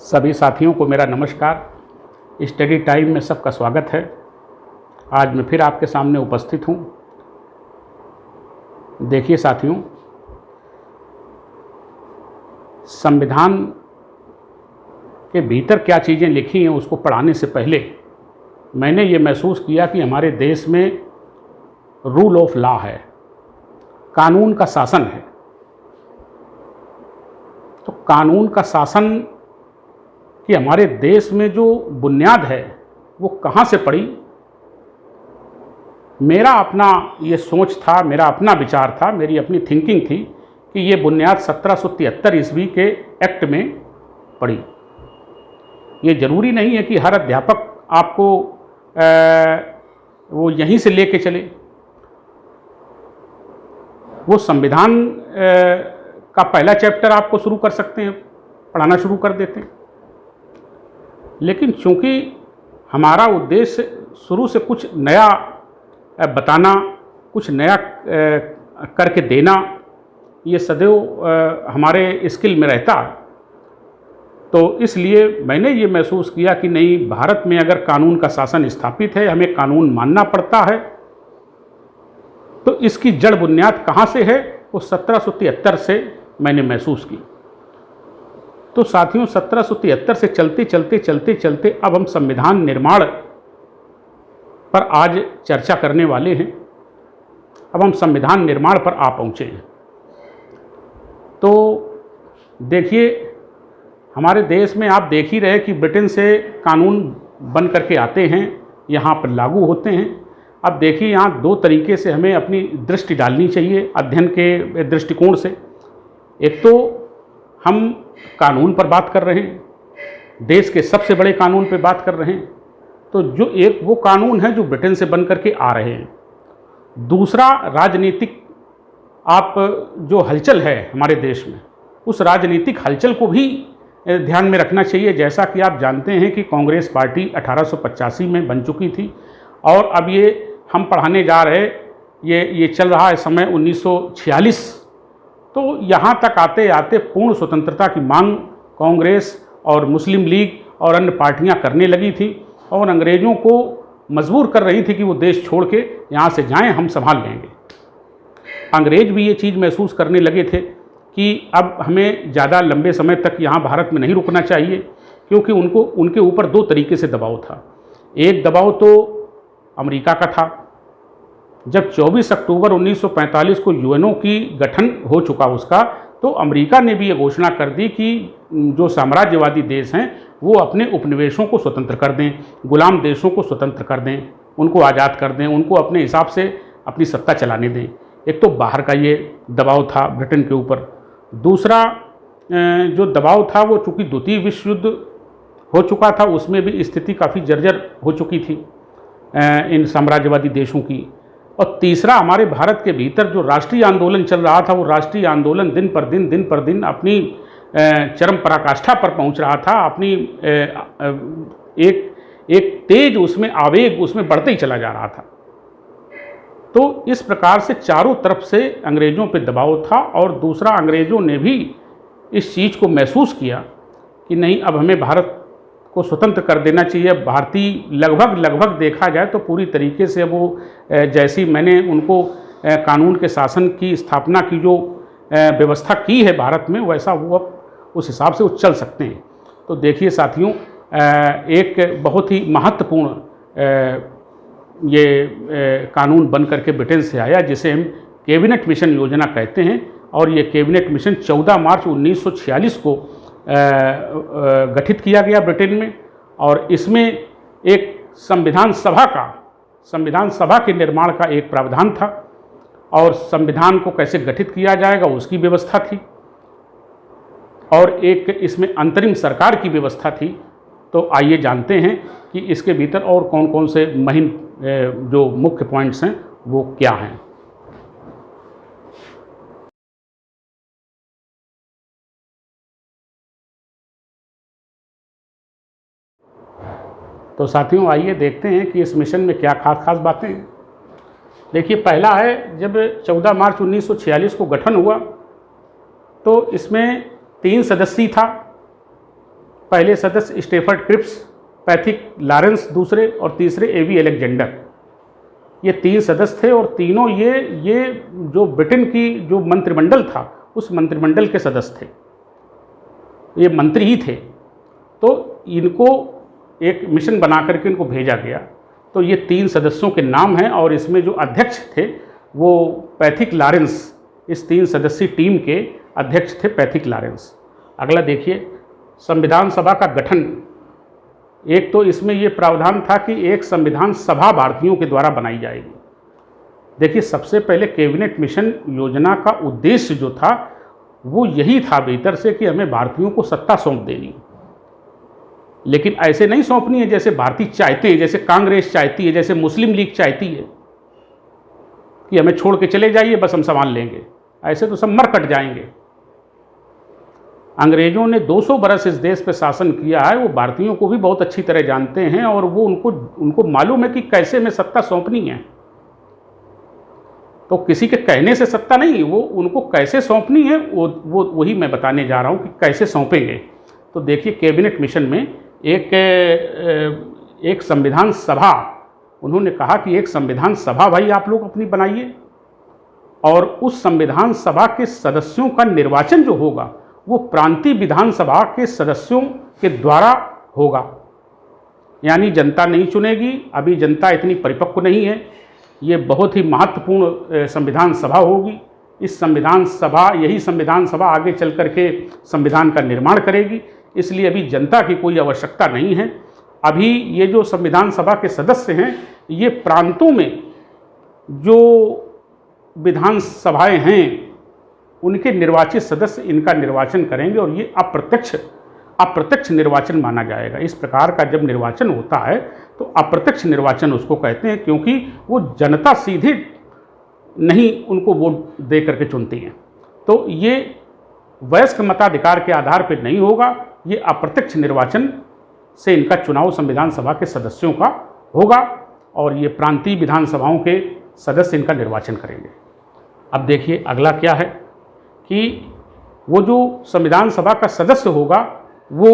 सभी साथियों को मेरा नमस्कार। स्टडी टाइम में सबका स्वागत है। आज मैं फिर आपके सामने उपस्थित हूँ। देखिए साथियों, संविधान के भीतर क्या चीज़ें लिखी हैं उसको पढ़ाने से पहले मैंने ये महसूस किया कि हमारे देश में रूल ऑफ लॉ है, कानून का शासन है। तो कानून का शासन कि हमारे देश में जो बुनियाद है वो कहाँ से पड़ी। मेरा अपना ये सोच था, मेरा अपना विचार था, मेरी अपनी थिंकिंग थी कि ये बुनियाद 1773 ईस्वी के एक्ट में पड़ी। ये ज़रूरी नहीं है कि हर अध्यापक आपको वो यहीं से लेके चले। वो संविधान का पहला चैप्टर आपको शुरू कर सकते हैं, पढ़ाना शुरू कर देते हैं। लेकिन चूंकि हमारा उद्देश्य शुरू से कुछ नया बताना, कुछ नया करके देना, ये सदैव हमारे स्किल में रहता, तो इसलिए मैंने ये महसूस किया कि नहीं, भारत में अगर कानून का शासन स्थापित है, हमें कानून मानना पड़ता है, तो इसकी जड़ बुनियाद कहाँ से है वो 1773 से मैंने महसूस की। तो साथियों, 1773 से चलते अब हम संविधान निर्माण पर आज चर्चा करने वाले हैं। अब हम संविधान निर्माण पर आ पहुँचे हैं। तो देखिए, हमारे देश में आप देख ही रहे कि ब्रिटेन से कानून बन करके आते हैं, यहाँ पर लागू होते हैं। अब देखिए, यहाँ दो तरीके से हमें अपनी दृष्टि डालनी चाहिए अध्ययन के दृष्टिकोण से। एक तो हम कानून पर बात कर रहे हैं, देश के सबसे बड़े कानून पर बात कर रहे हैं, तो जो एक वो कानून है जो ब्रिटेन से बन करके आ रहे हैं। दूसरा, राजनीतिक आप जो हलचल है हमारे देश में, उस राजनीतिक हलचल को भी ध्यान में रखना चाहिए। जैसा कि आप जानते हैं कि कांग्रेस पार्टी 1885 में बन चुकी थी और अब ये हम पढ़ाने जा रहे, ये चल रहा है समय 1946। तो यहाँ तक आते आते पूर्ण स्वतंत्रता की मांग कांग्रेस और मुस्लिम लीग और अन्य पार्टियाँ करने लगी थी और अंग्रेज़ों को मजबूर कर रही थी कि वो देश छोड़ के यहाँ से जाएं, हम संभाल लेंगे। अंग्रेज भी ये चीज़ महसूस करने लगे थे कि अब हमें ज़्यादा लंबे समय तक यहाँ भारत में नहीं रुकना चाहिए, क्योंकि उनके ऊपर दो तरीके से दबाव था। एक दबाव तो अमेरिका का था। जब 24 अक्टूबर 1945 को यूएनओ की गठन हो चुका उसका, तो अमेरिका ने भी ये घोषणा कर दी कि जो साम्राज्यवादी देश हैं वो अपने उपनिवेशों को स्वतंत्र कर दें, गुलाम देशों को स्वतंत्र कर दें, उनको आज़ाद कर दें, उनको अपने हिसाब से अपनी सत्ता चलाने दें। एक तो बाहर का ये दबाव था ब्रिटेन के ऊपर। दूसरा जो दबाव था वो चूँकि द्वितीय विश्व युद्ध हो चुका था, उसमें भी स्थिति काफ़ी जर्जर हो चुकी थी इन साम्राज्यवादी देशों की। और तीसरा, हमारे भारत के भीतर जो राष्ट्रीय आंदोलन चल रहा था, वो राष्ट्रीय आंदोलन दिन पर दिन अपनी चरम पराकाष्ठा पर पहुंच रहा था। अपनी एक तेज उसमें आवेग उसमें बढ़ते ही चला जा रहा था। तो इस प्रकार से चारों तरफ से अंग्रेज़ों पे दबाव था और दूसरा, अंग्रेज़ों ने भी इस चीज़ को महसूस किया कि नहीं, अब हमें भारत को स्वतंत्र कर देना चाहिए। भारतीय लगभग देखा जाए तो पूरी तरीके से वो जैसी मैंने उनको कानून के शासन की स्थापना की जो व्यवस्था की है भारत में, वैसा वो अब उस हिसाब से वो चल सकते हैं। तो देखिए साथियों, एक बहुत ही महत्वपूर्ण ये कानून बन करके ब्रिटेन से आया, जिसे हम कैबिनेट मिशन योजना कहते हैं। और ये कैबिनेट मिशन 14 मार्च 1946 को गठित किया गया ब्रिटेन में। और इसमें एक संविधान सभा के निर्माण का एक प्रावधान था और संविधान को कैसे गठित किया जाएगा उसकी व्यवस्था थी, और एक इसमें अंतरिम सरकार की व्यवस्था थी। तो आइए जानते हैं कि इसके भीतर और कौन कौन से जो मुख्य पॉइंट्स हैं वो क्या हैं। तो साथियों, आइए देखते हैं कि इस मिशन में क्या खास बातें हैं। देखिए, पहला है, जब 14 मार्च 1946 को गठन हुआ तो इसमें 3 सदस्यीय था, पहले सदस्य स्टेफर्ड क्रिप्स, पैथिक लॉरेंस दूसरे और तीसरे एवी अलेक्जेंडर। ये 3 सदस्य थे और तीनों ये जो ब्रिटेन की जो मंत्रिमंडल था उस मंत्रिमंडल के सदस्य थे, ये मंत्री ही थे। तो इनको एक मिशन बना करके इनको भेजा गया। तो ये 3 सदस्यों के नाम हैं और इसमें जो अध्यक्ष थे वो पैथिक लॉरेंस, इस 3 सदस्यीय टीम के अध्यक्ष थे पैथिक लॉरेंस। अगला देखिए, संविधान सभा का गठन। एक तो इसमें ये प्रावधान था कि एक संविधान सभा भारतीयों के द्वारा बनाई जाएगी। देखिए, सबसे पहले कैबिनेट मिशन योजना का उद्देश्य जो था वो यही था भीतर से कि हमें भारतीयों को सत्ता सौंप देनी, लेकिन ऐसे नहीं सौंपनी है जैसे भारतीय चाहते हैं, जैसे कांग्रेस चाहती है, जैसे मुस्लिम लीग चाहती है कि हमें छोड़ के चले जाइए, बस हम संभाल लेंगे। ऐसे तो सब मर कट जाएंगे। अंग्रेजों ने 200 बरस इस देश पर शासन किया है, वो भारतीयों को भी बहुत अच्छी तरह जानते हैं और वो उनको मालूम है कि कैसे हमें सत्ता सौंपनी है। तो किसी के कहने से सत्ता नहीं, वो उनको कैसे सौंपनी है वो वही मैं बताने जा रहा हूँ कि कैसे सौंपेंगे। तो देखिए, कैबिनेट मिशन में एक संविधान सभा, उन्होंने कहा कि एक संविधान सभा भाई आप लोग अपनी बनाइए और उस संविधान सभा के सदस्यों का निर्वाचन जो होगा वो प्रांतीय विधानसभा के सदस्यों के द्वारा होगा, यानी जनता नहीं चुनेगी। अभी जनता इतनी परिपक्व नहीं है। ये बहुत ही महत्वपूर्ण संविधान सभा होगी। इस संविधान सभा, यही संविधान सभा आगे चल करके संविधान का निर्माण करेगी, इसलिए अभी जनता की कोई आवश्यकता नहीं है। अभी ये जो संविधान सभा के सदस्य हैं ये प्रांतों में जो विधान सभाएँ हैं उनके निर्वाचित सदस्य इनका निर्वाचन करेंगे और ये अप्रत्यक्ष निर्वाचन माना जाएगा। इस प्रकार का जब निर्वाचन होता है तो अप्रत्यक्ष निर्वाचन उसको कहते हैं, क्योंकि वो जनता सीधे नहीं उनको वोट दे करके चुनती है। तो ये वयस्क मताधिकार के आधार पर नहीं होगा, ये अप्रत्यक्ष निर्वाचन से इनका चुनाव संविधान सभा के सदस्यों का होगा और ये प्रांतीय विधानसभाओं के सदस्य इनका निर्वाचन करेंगे। अब देखिए अगला क्या है कि वो जो संविधान सभा का सदस्य होगा वो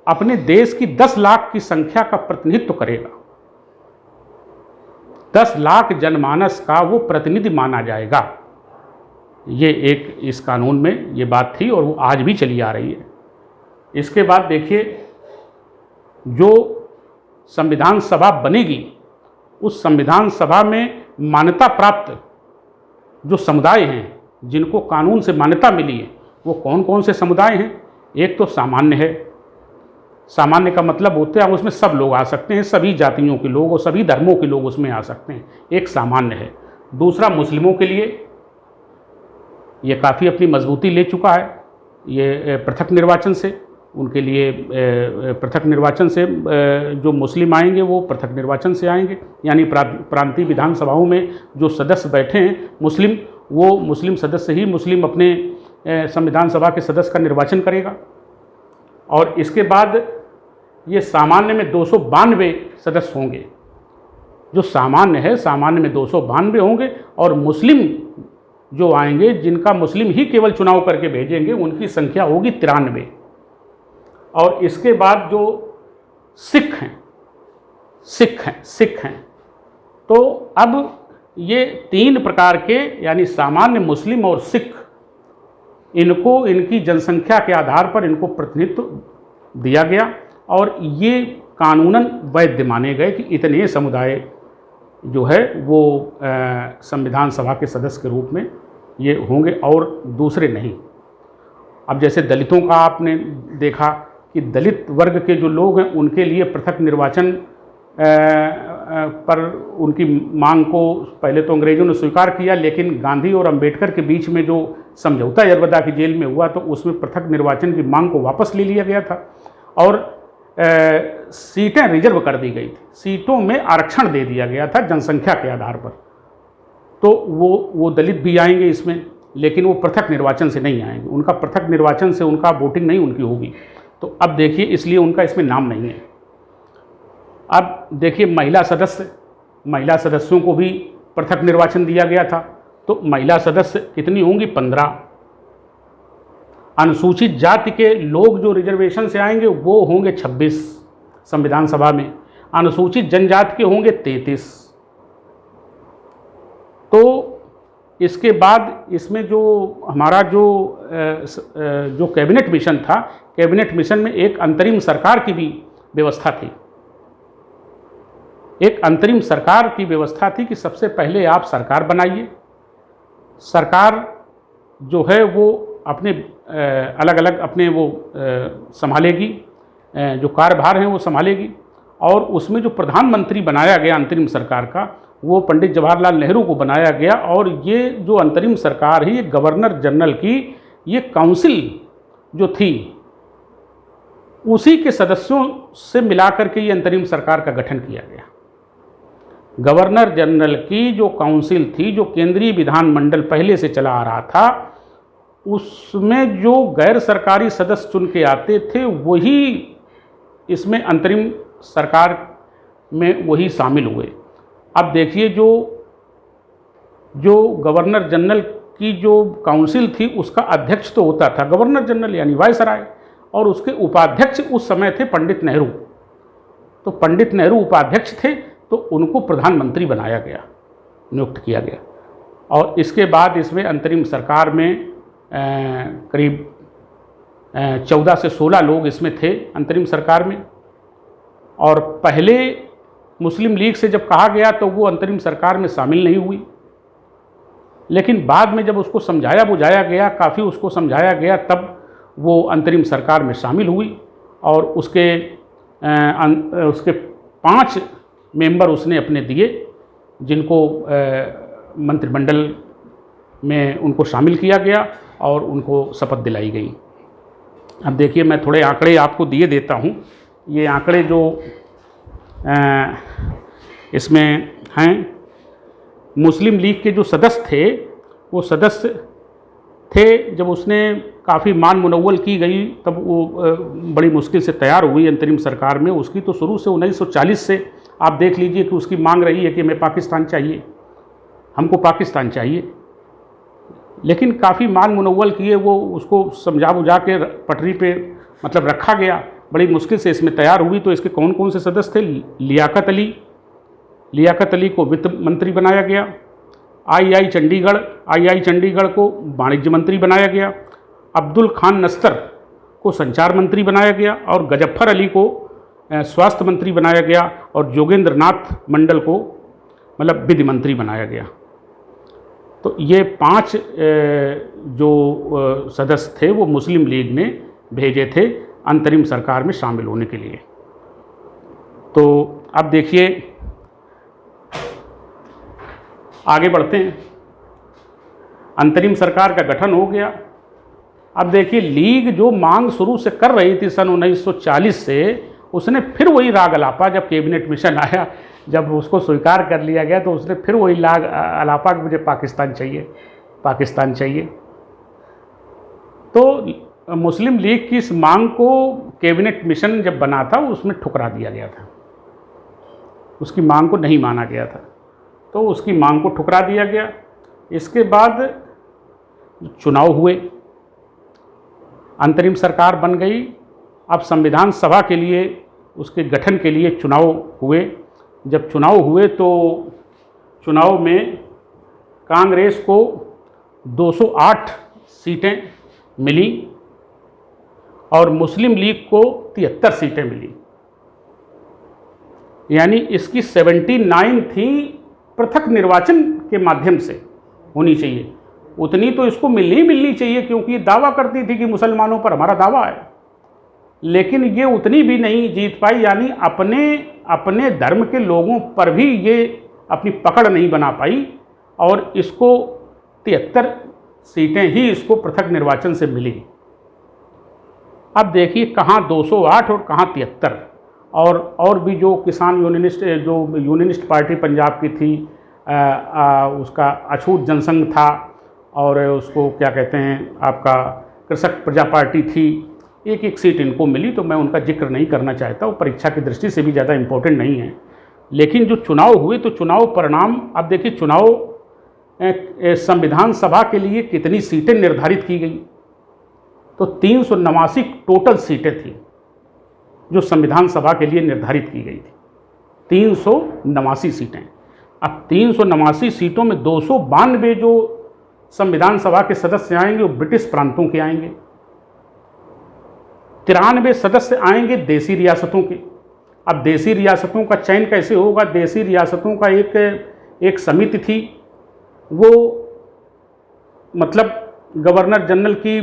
अपने देश की 10 लाख की संख्या का प्रतिनिधित्व करेगा। 10 लाख जनमानस का वो प्रतिनिधि माना जाएगा। ये एक इस कानून में ये बात थी और वो आज भी चली आ रही है। इसके बाद देखिए, जो संविधान सभा बनेगी उस संविधान सभा में मान्यता प्राप्त जो समुदाय हैं, जिनको कानून से मान्यता मिली है, वो कौन कौन से समुदाय हैं। एक तो सामान्य है। सामान्य का मतलब होता है उसमें सब लोग आ सकते हैं, सभी जातियों के लोग और सभी धर्मों के लोग उसमें आ सकते हैं, एक सामान्य है। दूसरा, मुस्लिमों के लिए ये काफ़ी अपनी मजबूती ले चुका है, ये पृथक निर्वाचन से, उनके लिए पृथक निर्वाचन से जो मुस्लिम आएंगे वो पृथक निर्वाचन से आएंगे, यानी प्रांतीय विधानसभाओं में जो सदस्य बैठे हैं मुस्लिम, वो मुस्लिम सदस्य ही मुस्लिम अपने संविधान सभा के सदस्य का निर्वाचन करेगा। और इसके बाद ये सामान्य में 292 सदस्य होंगे। जो सामान्य है, सामान्य में 292 होंगे और मुस्लिम जो आएंगे, जिनका मुस्लिम ही केवल चुनाव करके भेजेंगे, उनकी संख्या होगी 93। और इसके बाद जो सिख हैं तो अब ये 3 प्रकार के, यानी सामान्य, मुस्लिम और सिख, इनको इनकी जनसंख्या के आधार पर इनको प्रतिनिधित्व दिया गया और ये कानूनन वैध माने गए कि इतने समुदाय जो है वो संविधान सभा के सदस्य के रूप में ये होंगे और दूसरे नहीं। अब जैसे दलितों का आपने देखा कि दलित वर्ग के जो लोग हैं उनके लिए पृथक निर्वाचन पर उनकी मांग को पहले तो अंग्रेज़ों ने स्वीकार किया, लेकिन गांधी और अंबेडकर के बीच में जो समझौता यरबदा की जेल में हुआ तो उसमें पृथक निर्वाचन की मांग को वापस ले लिया गया था और सीटें रिजर्व कर दी गई थी, सीटों में आरक्षण दे दिया गया था जनसंख्या के आधार पर। तो वो दलित भी आएंगे इसमें, लेकिन वो पृथक निर्वाचन से नहीं आएंगे, उनका पृथक निर्वाचन से उनका वोटिंग नहीं उनकी होगी। तो अब देखिए, इसलिए उनका इसमें नाम नहीं है। अब देखिए, महिला सदस्यों को भी पृथक निर्वाचन दिया गया था। तो महिला सदस्य कितनी होंगी? 15। अनुसूचित जाति के लोग जो रिजर्वेशन से आएंगे वो होंगे 26 संविधान सभा में, अनुसूचित जनजाति के होंगे 33। तो इसके बाद इसमें जो हमारा जो कैबिनेट मिशन था, कैबिनेट मिशन में एक अंतरिम सरकार की भी व्यवस्था थी। एक अंतरिम सरकार की व्यवस्था थी कि सबसे पहले आप सरकार बनाइए, सरकार जो है वो अपने अलग अलग अपने वो संभालेगी, जो कार्यभार हैं वो संभालेगी, और उसमें जो प्रधानमंत्री बनाया गया अंतरिम सरकार का वो पंडित जवाहरलाल नेहरू को बनाया गया। और ये जो अंतरिम सरकार है ये गवर्नर जनरल की ये काउंसिल जो थी उसी के सदस्यों से मिलाकर के ये अंतरिम सरकार का गठन किया गया। गवर्नर जनरल की जो काउंसिल थी, जो केंद्रीय विधानमंडल पहले से चला आ रहा था, उसमें जो गैर सरकारी सदस्य चुन के आते थे वही इसमें अंतरिम सरकार में वही शामिल हुए। अब देखिए जो गवर्नर जनरल की जो काउंसिल थी उसका अध्यक्ष तो होता था गवर्नर जनरल यानी वायसराय, और उसके उपाध्यक्ष उस समय थे पंडित नेहरू। तो पंडित नेहरू उपाध्यक्ष थे, तो उनको प्रधानमंत्री बनाया गया, नियुक्त किया गया। और इसके बाद इसमें अंतरिम सरकार में करीब 14 से 16 लोग इसमें थे अंतरिम सरकार में। और पहले मुस्लिम लीग से जब कहा गया तो वो अंतरिम सरकार में शामिल नहीं हुई, लेकिन बाद में जब उसको समझाया बुझाया गया, काफ़ी उसको समझाया गया, तब वो अंतरिम सरकार में शामिल हुई। और उसके 5 मेंबर उसने अपने दिए, जिनको मंत्रिमंडल में उनको शामिल किया गया और उनको शपथ दिलाई गई। अब देखिए मैं थोड़े आंकड़े आपको दिए देता हूँ। ये आंकड़े जो इसमें हैं, मुस्लिम लीग के जो सदस्य थे वो सदस्य थे, जब उसने काफ़ी मान मुनव्वल की गई तब वो बड़ी मुश्किल से तैयार हुई अंतरिम सरकार में। उसकी तो शुरू से 1940 से आप देख लीजिए कि उसकी मांग रही है कि हमें पाकिस्तान चाहिए, हमको पाकिस्तान चाहिए, लेकिन काफ़ी मान मुनव्वल किए, वो उसको समझा बुझा के पटरी पे मतलब रखा गया, बड़ी मुश्किल से इसमें तैयार हुई। तो इसके कौन कौन से सदस्य थे? लियाकत अली को वित्त मंत्री बनाया गया, आई चंडीगढ़ को वाणिज्य मंत्री बनाया गया, अब्दुल खान नस्तर को संचार मंत्री बनाया गया, और गजफ्फर अली को स्वास्थ्य मंत्री बनाया गया, और जोगेंद्र नाथ मंडल को मतलब विधि मंत्री बनाया गया। तो ये 5 जो सदस्य थे वो मुस्लिम लीग ने भेजे थे अंतरिम सरकार में शामिल होने के लिए। तो अब देखिए आगे बढ़ते हैं। अंतरिम सरकार का गठन हो गया। अब देखिए लीग जो मांग शुरू से कर रही थी सन 1940 से, उसने फिर वही राग अलापा। जब कैबिनेट मिशन आया, जब उसको स्वीकार कर लिया गया, तो उसने फिर वही राग अलापा कि मुझे पाकिस्तान चाहिए, पाकिस्तान चाहिए। तो मुस्लिम लीग की इस मांग को कैबिनेट मिशन जब बना था उसमें ठुकरा दिया गया था, उसकी मांग को नहीं माना गया था, तो उसकी मांग को ठुकरा दिया गया। इसके बाद चुनाव हुए, अंतरिम सरकार बन गई। अब संविधान सभा के लिए, उसके गठन के लिए चुनाव हुए। जब चुनाव हुए तो चुनाव में कांग्रेस को 208 सीटें मिली और मुस्लिम लीग को 73 सीटें मिली, यानी इसकी 79 थी पृथक निर्वाचन के माध्यम से होनी चाहिए, उतनी तो इसको मिलनी चाहिए, क्योंकि ये दावा करती थी कि मुसलमानों पर हमारा दावा है, लेकिन ये उतनी भी नहीं जीत पाई, यानी अपने धर्म के लोगों पर भी ये अपनी पकड़ नहीं बना पाई, और इसको 73 सीटें ही इसको पृथक निर्वाचन से मिली। अब देखिए कहाँ 208 और कहाँ 73, और भी जो किसान यूनियनिस्ट पार्टी पंजाब की थी, उसका अछूत जनसंघ था, और उसको क्या कहते हैं आपका कृषक प्रजा पार्टी थी, एक एक सीट इनको मिली। तो मैं उनका जिक्र नहीं करना चाहता, वो परीक्षा की दृष्टि से भी ज़्यादा इम्पोर्टेंट नहीं है। लेकिन जो चुनाव हुए तो चुनाव परिणाम, अब देखिए चुनाव संविधान सभा के लिए कितनी सीटें निर्धारित की गई। तो 389 टोटल सीटें थी जो संविधान सभा के लिए निर्धारित की गई थी, 389 सीटें। अब 389 सीटों में 292 जो संविधान सभा के सदस्य आएंगे वो ब्रिटिश प्रांतों के आएंगे, 93 सदस्य आएंगे देसी रियासतों के। अब देसी रियासतों का चयन कैसे होगा? देसी रियासतों का एक समिति थी, वो मतलब गवर्नर जनरल की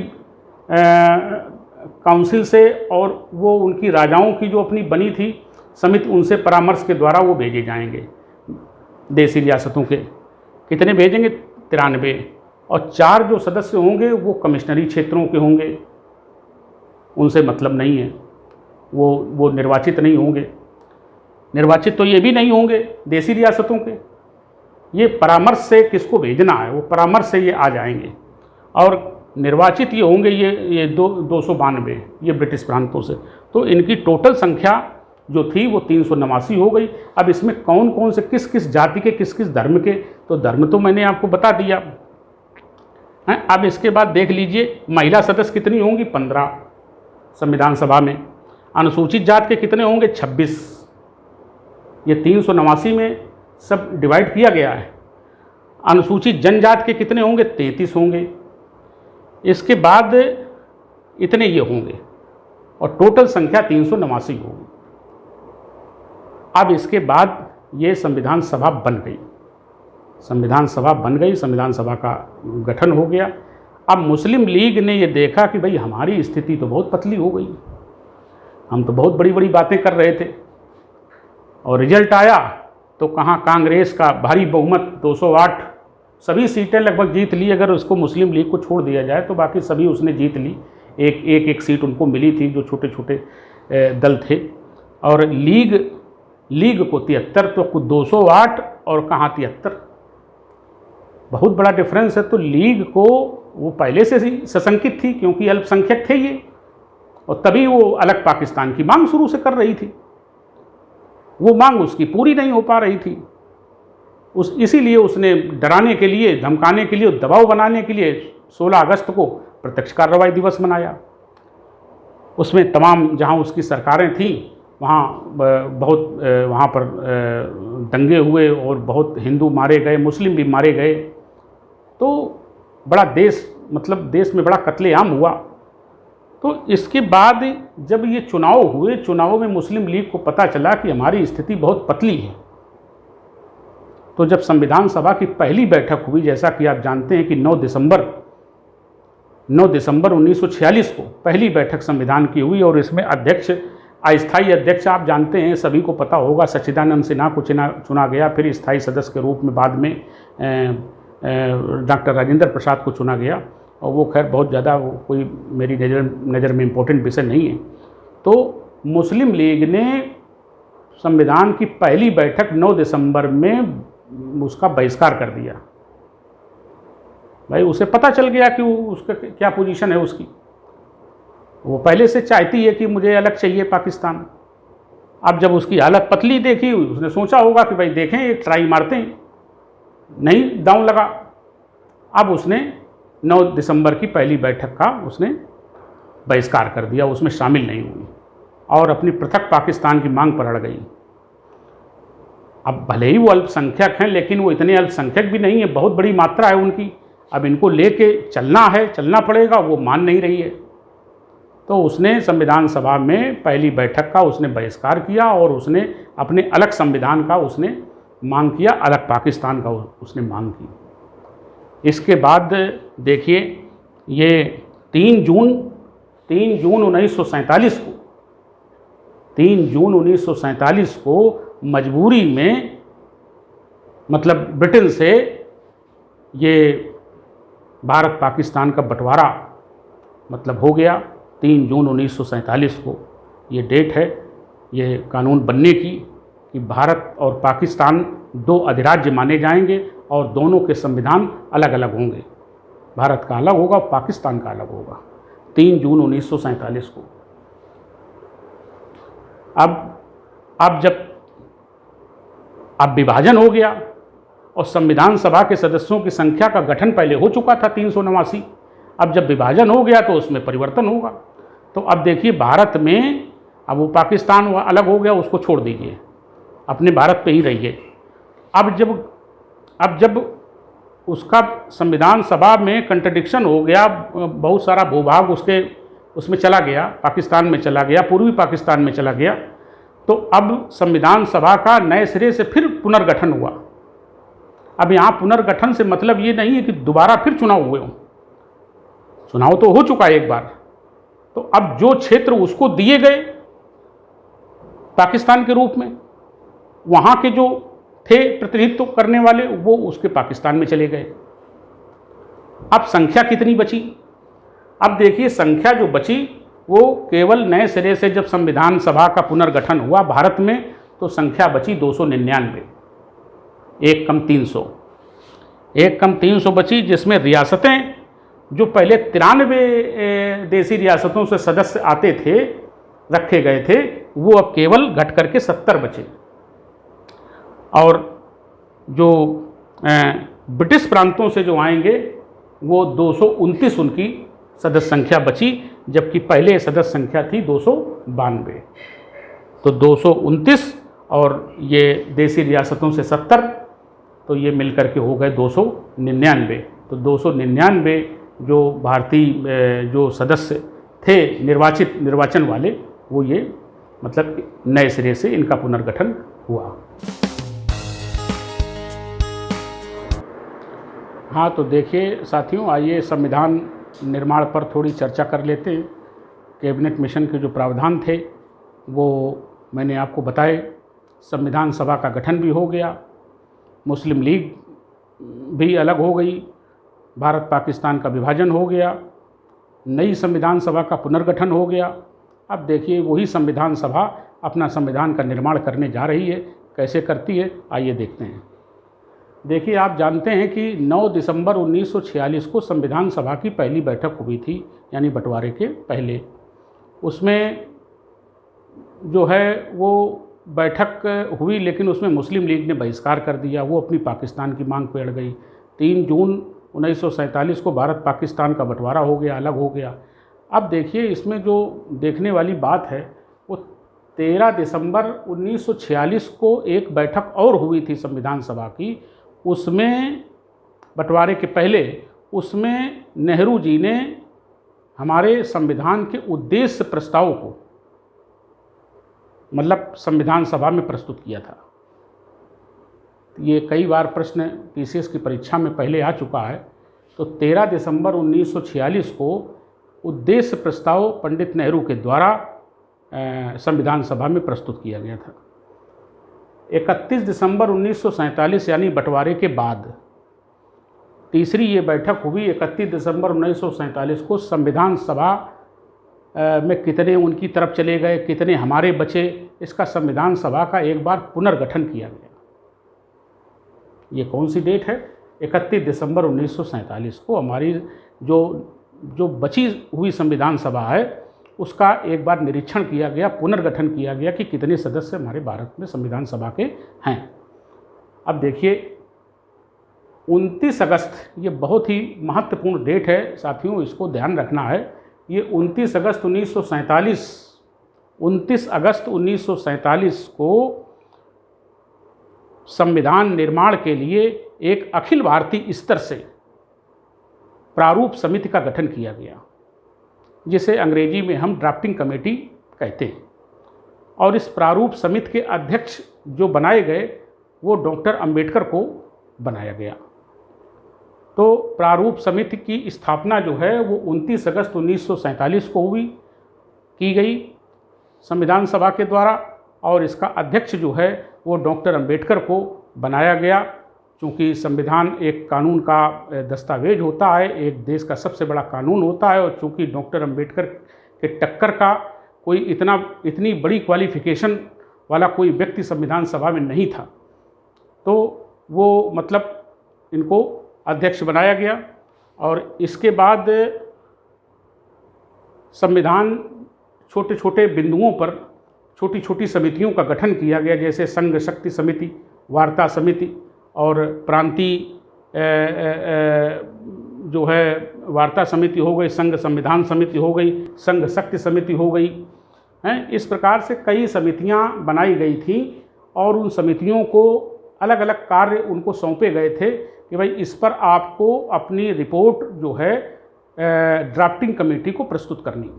काउंसिल से और वो उनकी राजाओं की जो अपनी बनी थी समिति, उनसे परामर्श के द्वारा वो भेजे जाएंगे देसी रियासतों के। कितने भेजेंगे? 93। और 4 जो सदस्य होंगे वो कमिश्नरी क्षेत्रों के होंगे, उनसे मतलब नहीं है, वो निर्वाचित नहीं होंगे। निर्वाचित तो ये भी नहीं होंगे देसी रियासतों के, ये परामर्श से किसको भेजना है, वो परामर्श से ये आ जाएंगे। और निर्वाचित ये होंगे ये 292 ये ब्रिटिश प्रांतों से। तो इनकी टोटल संख्या जो थी वो 389 हो गई। अब इसमें कौन कौन से किस किस जाति के किस किस धर्म के, तो धर्म तो मैंने आपको बता दिया है। अब इसके बाद देख लीजिए महिला सदस्य कितनी होंगी? 15 संविधान सभा में। अनुसूचित जाति के कितने होंगे? 26। ये 389 में सब डिवाइड किया गया है। अनुसूचित जनजाति के कितने होंगे? 33 होंगे। इसके बाद इतने ये होंगे और टोटल संख्या 389 होगी। अब इसके बाद ये संविधान सभा बन गई, संविधान सभा बन गई, संविधान सभा का गठन हो गया। अब मुस्लिम लीग ने ये देखा कि भाई हमारी स्थिति तो बहुत पतली हो गई, हम तो बहुत बड़ी बड़ी बातें कर रहे थे और रिजल्ट आया तो कहाँ कांग्रेस का भारी बहुमत 208 सभी सीटें लगभग जीत ली। अगर उसको मुस्लिम लीग को छोड़ दिया जाए तो बाकी सभी उसने जीत ली, एक सीट उनको मिली थी जो छोटे छोटे दल थे। और लीग को 73 तो कुछ 208 और कहाँ 73, बहुत बड़ा डिफरेंस है। तो लीग को वो पहले से ही सशंकित थी क्योंकि अल्पसंख्यक थे ये, और तभी वो अलग पाकिस्तान की मांग शुरू से कर रही थी। वो मांग उसकी पूरी नहीं हो पा रही थी, इसीलिए उसने डराने के लिए, धमकाने के लिए, दबाव बनाने के लिए 16 अगस्त को प्रत्यक्ष कार्रवाई दिवस मनाया। उसमें तमाम जहां उसकी सरकारें थीं वहाँ बहुत वहाँ पर दंगे हुए और बहुत हिंदू मारे गए, मुस्लिम भी मारे गए। तो बड़ा देश में बड़ा कत्लेआम हुआ। तो इसके बाद जब ये चुनाव हुए, चुनावों में मुस्लिम लीग को पता चला कि हमारी स्थिति बहुत पतली है, तो जब संविधान सभा की पहली बैठक हुई, जैसा कि आप जानते हैं कि 9 दिसंबर 1946 को पहली बैठक संविधान की हुई और इसमें अस्थायी अध्यक्ष आप जानते हैं, सभी को पता होगा, सच्चिदानंद सिन्हा को चुना गया। फिर स्थायी सदस्य के रूप में बाद में डॉक्टर राजेंद्र प्रसाद को चुना गया, और वो खैर बहुत ज़्यादा कोई मेरी नज़र में इम्पोर्टेंट विषय नहीं है। तो मुस्लिम लीग ने संविधान की पहली बैठक 9 दिसंबर में उसका बहिष्कार कर दिया। भाई उसे पता चल गया कि उसका क्या पोजीशन है उसकी, वो पहले से चाहती है कि मुझे अलग चाहिए पाकिस्तान। अब जब उसकी हालत पतली देखी, उसने सोचा होगा कि भाई देखें एक ट्राई मारते हैं, नहीं दांव लगा। अब उसने 9 दिसंबर की पहली बैठक का उसने बहिष्कार कर दिया, उसमें शामिल नहीं हुई और अपनी पृथक पाकिस्तान की मांग पर अड़ गई। अब भले ही वो अल्पसंख्यक हैं, लेकिन वो इतने अल्पसंख्यक भी नहीं है, बहुत बड़ी मात्रा है उनकी। अब इनको लेके चलना पड़ेगा, वो मान नहीं रही है। तो उसने संविधान सभा में पहली बैठक का उसने बहिष्कार किया और उसने अपने अलग संविधान का उसने मांग किया, अलग पाकिस्तान का उसने मांग की। इसके बाद देखिए ये 3 जून 1947 को मजबूरी में, मतलब ब्रिटेन से, ये भारत पाकिस्तान का बंटवारा मतलब हो गया। 3 जून 1947 को ये डेट है ये कानून बनने की कि भारत और पाकिस्तान 2 अधिराज्य माने जाएंगे और दोनों के संविधान अलग अलग होंगे। भारत का अलग होगा, पाकिस्तान का अलग होगा। 3 जून 1947 को। अब विभाजन हो गया और संविधान सभा के सदस्यों की संख्या का गठन पहले हो चुका था 389। अब जब विभाजन हो गया तो उसमें परिवर्तन होगा। तो अब देखिए भारत में, अब वो पाकिस्तान अलग हो गया, उसको छोड़ दीजिए, अपने भारत पे ही रहिए। अब जब उसका संविधान सभा में कंट्रडिक्शन हो गया, बहुत सारा भूभाग उसमें चला गया, पाकिस्तान में चला गया, पूर्वी पाकिस्तान में चला गया, तो अब संविधान सभा का नए सिरे से फिर पुनर्गठन हुआ। अब यहाँ पुनर्गठन से मतलब ये नहीं है कि दोबारा फिर चुनाव हुए हों, चुनाव तो हो चुका है एक बार। तो अब जो क्षेत्र उसको दिए गए पाकिस्तान के रूप में, वहाँ के जो थे प्रतिनिधित्व करने वाले, वो उसके पाकिस्तान में चले गए। अब संख्या कितनी बची? अब देखिए संख्या जो बची वो केवल नए सिरे से जब संविधान सभा का पुनर्गठन हुआ भारत में, तो संख्या बची 299, एक कम 300 बची, जिसमें रियासतें जो पहले 93 देसी रियासतों से सदस्य आते थे, रखे गए थे, वो अब केवल घट करके 70 बचे। और जो ब्रिटिश प्रांतों से जो आएंगे वो 229 उनकी सदस्य संख्या बची, जबकि पहले सदस्य संख्या थी 292। तो 229 और ये देसी रियासतों से 70, तो ये मिलकर के हो गए 299। तो 299 जो भारतीय जो सदस्य थे निर्वाचन वाले, वो ये मतलब नए सिरे से इनका पुनर्गठन हुआ। हाँ, तो देखिए साथियों, आइए संविधान निर्माण पर थोड़ी चर्चा कर लेते हैं। कैबिनेट मिशन के जो प्रावधान थे वो मैंने आपको बताए। संविधान सभा का गठन भी हो गया, मुस्लिम लीग भी अलग हो गई, भारत पाकिस्तान का विभाजन हो गया, नई संविधान सभा का पुनर्गठन हो गया। अब देखिए वही संविधान सभा अपना संविधान का निर्माण करने जा रही है। कैसे करती है, आइए देखते हैं। देखिए, आप जानते हैं कि 9 दिसंबर 1946 को संविधान सभा की पहली बैठक हुई थी, यानी बंटवारे के पहले। उसमें जो है वो बैठक हुई, लेकिन उसमें मुस्लिम लीग ने बहिष्कार कर दिया, वो अपनी पाकिस्तान की मांग पे अड़ गई। 3 जून 1947 को भारत पाकिस्तान का बंटवारा हो गया, अलग हो गया। अब देखिए इसमें जो देखने वाली बात है, वो 13 दिसंबर 1946 को एक बैठक और हुई थी संविधान सभा की। उसमें बंटवारे के पहले उसमें नेहरू जी ने हमारे संविधान के उद्देश्य प्रस्ताव को मतलब संविधान सभा में प्रस्तुत किया था। ये कई बार प्रश्न पीसीएस की परीक्षा में पहले आ चुका है। तो 13 दिसंबर 1946 को उद्देश्य प्रस्ताव पंडित नेहरू के द्वारा संविधान सभा में प्रस्तुत किया गया था। 31 दिसंबर 1947 यानी बंटवारे के बाद तीसरी ये बैठक हुई। 31 दिसंबर 1947 को संविधान सभा में कितने उनकी तरफ चले गए, कितने हमारे बचे, इसका संविधान सभा का एक बार पुनर्गठन किया गया। ये कौन सी डेट है? 31 दिसंबर 1947 को हमारी जो बची हुई संविधान सभा है उसका एक बार निरीक्षण किया गया, पुनर्गठन किया गया कि कितने सदस्य हमारे भारत में संविधान सभा के हैं। अब देखिए 29 अगस्त, ये बहुत ही महत्वपूर्ण डेट है साथियों, इसको ध्यान रखना है। ये 29 अगस्त 1947 को संविधान निर्माण के लिए एक अखिल भारतीय स्तर से प्रारूप समिति का गठन किया गया, जिसे अंग्रेजी में हम ड्राफ्टिंग कमेटी कहते हैं। और इस प्रारूप समिति के अध्यक्ष जो बनाए गए वो डॉक्टर अंबेडकर को बनाया गया। तो प्रारूप समिति की स्थापना जो है वो 29 अगस्त 1947 को की गई संविधान सभा के द्वारा, और इसका अध्यक्ष जो है वो डॉक्टर अंबेडकर को बनाया गया। क्योंकि संविधान एक कानून का दस्तावेज होता है, एक देश का सबसे बड़ा कानून होता है, और चूँकि डॉक्टर अंबेडकर के टक्कर का कोई इतनी बड़ी क्वालिफिकेशन वाला कोई व्यक्ति संविधान सभा में नहीं था, तो वो मतलब इनको अध्यक्ष बनाया गया। और इसके बाद संविधान छोटे छोटे बिंदुओं पर छोटी छोटी समितियों का गठन किया गया, जैसे संघ शक्ति समिति, वार्ता समिति और प्रांतीय जो है वार्ता समिति हो गई, संघ संविधान समिति हो गई, संघ शक्ति समिति हो गई हैं। इस प्रकार से कई समितियां बनाई गई थी और उन समितियों को अलग अलग कार्य उनको सौंपे गए थे कि भाई इस पर आपको अपनी रिपोर्ट जो है ड्राफ्टिंग कमेटी को प्रस्तुत करनी।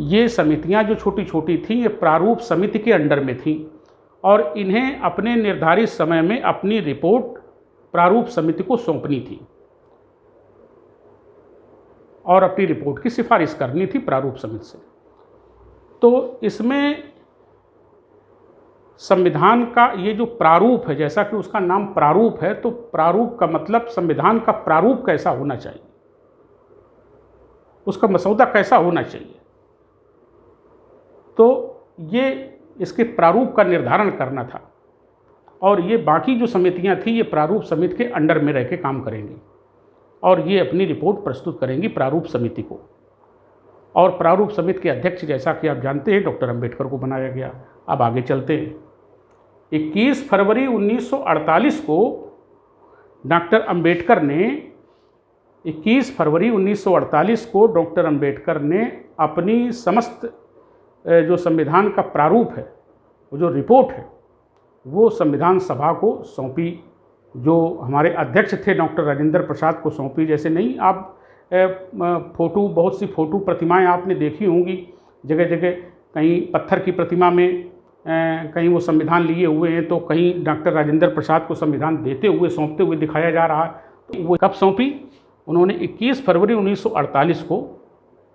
ये समितियां जो छोटी छोटी थीं ये प्रारूप समिति के अंडर में थीं और इन्हें अपने निर्धारित समय में अपनी रिपोर्ट प्रारूप समिति को सौंपनी थी और अपनी रिपोर्ट की सिफारिश करनी थी प्रारूप समिति से। तो इसमें संविधान का ये जो प्रारूप है, जैसा कि उसका नाम प्रारूप है, तो प्रारूप का मतलब संविधान का प्रारूप कैसा होना चाहिए, उसका मसौदा कैसा होना चाहिए। तो ये इसके प्रारूप का निर्धारण करना था और ये बाकी जो समितियां थी ये प्रारूप समिति के अंडर में रह के काम करेंगी और ये अपनी रिपोर्ट प्रस्तुत करेंगी प्रारूप समिति को। और प्रारूप समिति के अध्यक्ष जैसा कि आप जानते हैं डॉक्टर अंबेडकर को बनाया गया। अब आगे चलते हैं। 21 फरवरी 1948 को डॉक्टर अंबेडकर ने 21 फरवरी 1948 को डॉक्टर अंबेडकर ने अपनी समस्त जो संविधान का प्रारूप है, वो जो रिपोर्ट है, वो संविधान सभा को सौंपी। जो हमारे अध्यक्ष थे डॉक्टर राजेंद्र प्रसाद को सौंपी। जैसे नहीं आप फोटो, बहुत सी फोटो प्रतिमाएं आपने देखी होंगी जगह जगह, कहीं पत्थर की प्रतिमा में कहीं वो संविधान लिए हुए हैं तो कहीं डॉक्टर राजेंद्र प्रसाद को संविधान देते हुए सौंपते हुए दिखाया जा रहा है। तो वो कब सौंपी? उन्होंने 21 फरवरी 1948 को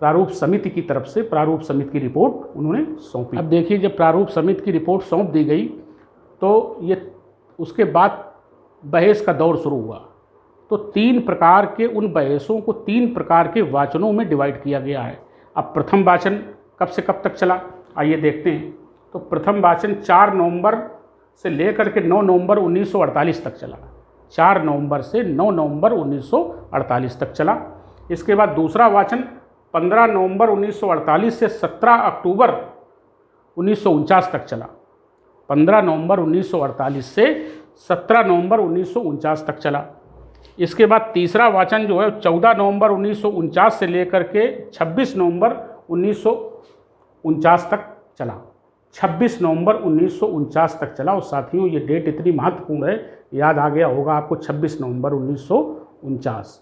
प्रारूप समिति की तरफ से प्रारूप समिति की रिपोर्ट उन्होंने सौंपी। अब देखिए, जब प्रारूप समिति की रिपोर्ट सौंप दी गई तो ये उसके बाद बहस का दौर शुरू हुआ। तो 3 प्रकार के उन बहसों को 3 प्रकार के वाचनों में डिवाइड किया गया है। अब प्रथम वाचन कब से कब तक चला, आइए देखते हैं। तो प्रथम वाचन 4 नवंबर से लेकर के 9 नवंबर 1948 तक चला। 4 नवंबर से 9 नवंबर 1948 तक चला। इसके बाद दूसरा वाचन 15 नवंबर 1948 से 17 अक्टूबर 1949 तक चला। 15 नवंबर 1948 से 17 नवंबर 1949 तक चला। इसके बाद तीसरा वाचन जो है 14 नवंबर 1949 से लेकर के 26 नवंबर 1949 तक चला। 26 नवंबर 1949 तक चला। और साथियों, ये डेट इतनी महत्वपूर्ण है, याद आ गया होगा आपको, 26 नवंबर 1949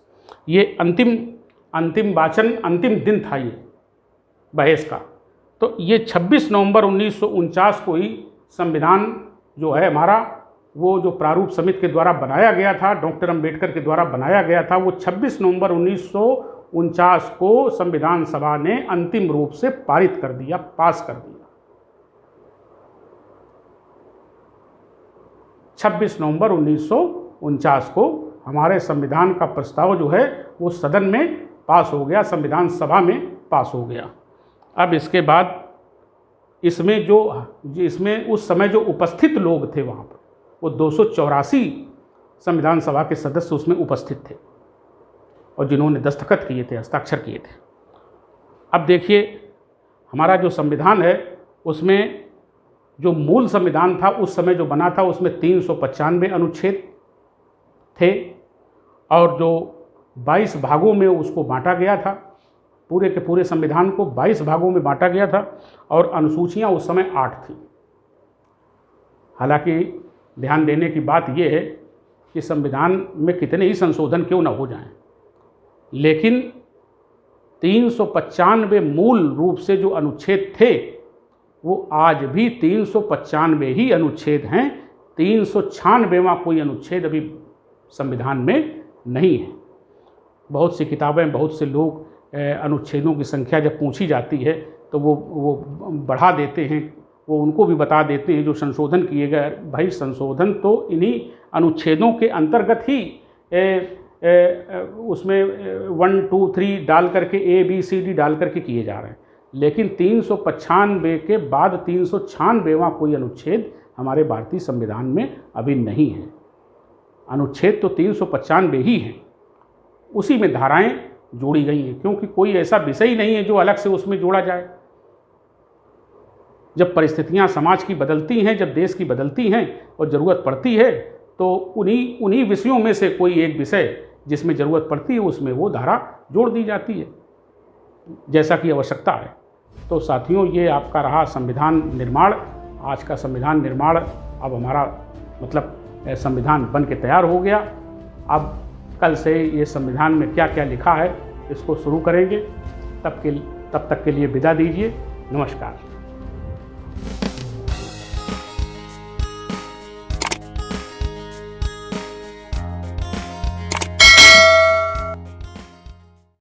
ये अंतिम वाचन, अंतिम दिन था ये बहस का। तो ये 26 नवंबर 1949 को ही संविधान जो है हमारा, वो जो प्रारूप समिति के द्वारा बनाया गया था, डॉक्टर अंबेडकर के द्वारा बनाया गया था, वो 26 नवंबर 1949 को संविधान सभा ने अंतिम रूप से पारित कर दिया, पास कर दिया। 26 नवंबर 1949 को हमारे संविधान का प्रस्ताव जो है वो सदन में पास हो गया, संविधान सभा में पास हो गया। अब इसके बाद इसमें उस समय जो उपस्थित लोग थे वहाँ पर, वो 284 संविधान सभा के सदस्य उसमें उपस्थित थे और जिन्होंने दस्तखत किए थे, हस्ताक्षर किए थे। अब देखिए, हमारा जो संविधान है उसमें जो मूल संविधान था उस समय जो बना था उसमें 395 अनुच्छेद थे और जो 22 भागों में उसको बांटा गया था। पूरे के पूरे संविधान को 22 भागों में बांटा गया था और अनुसूचियां उस समय 8 थी। हालांकि ध्यान देने की बात यह है कि संविधान में कितने ही संशोधन क्यों न हो जाएं, लेकिन 395 मूल रूप से जो अनुच्छेद थे वो आज भी 395 ही अनुच्छेद हैं। 396वां कोई अनुच्छेद अभी संविधान में नहीं है। बहुत सी किताबें, बहुत से लोग अनुच्छेदों की संख्या जब पूछी जाती है तो वो बढ़ा देते हैं, वो उनको भी बता देते हैं जो संशोधन किए गए। भाई, संशोधन तो इन्हीं अनुच्छेदों के अंतर्गत ही उसमें 1, 2, 3 डाल करके ABCD डाल करके किए जा रहे हैं, लेकिन 395 के बाद 396वां कोई अनुच्छेद हमारे भारतीय संविधान में अभी नहीं है। अनुच्छेद तो 395 ही हैं, उसी में धाराएं जोड़ी गई हैं, क्योंकि कोई ऐसा विषय ही नहीं है जो अलग से उसमें जोड़ा जाए। जब परिस्थितियां समाज की बदलती हैं, जब देश की बदलती हैं और ज़रूरत पड़ती है तो उन्हीं विषयों में से कोई एक विषय जिसमें ज़रूरत पड़ती है उसमें वो धारा जोड़ दी जाती है जैसा कि आवश्यकता है। तो साथियों, ये आपका रहा संविधान निर्माण। आज का संविधान निर्माण अब हमारा मतलब संविधान बन के तैयार हो गया। अब कल से ये संविधान में क्या क्या लिखा है इसको शुरू करेंगे। तब तक के लिए विदा दीजिए। नमस्कार।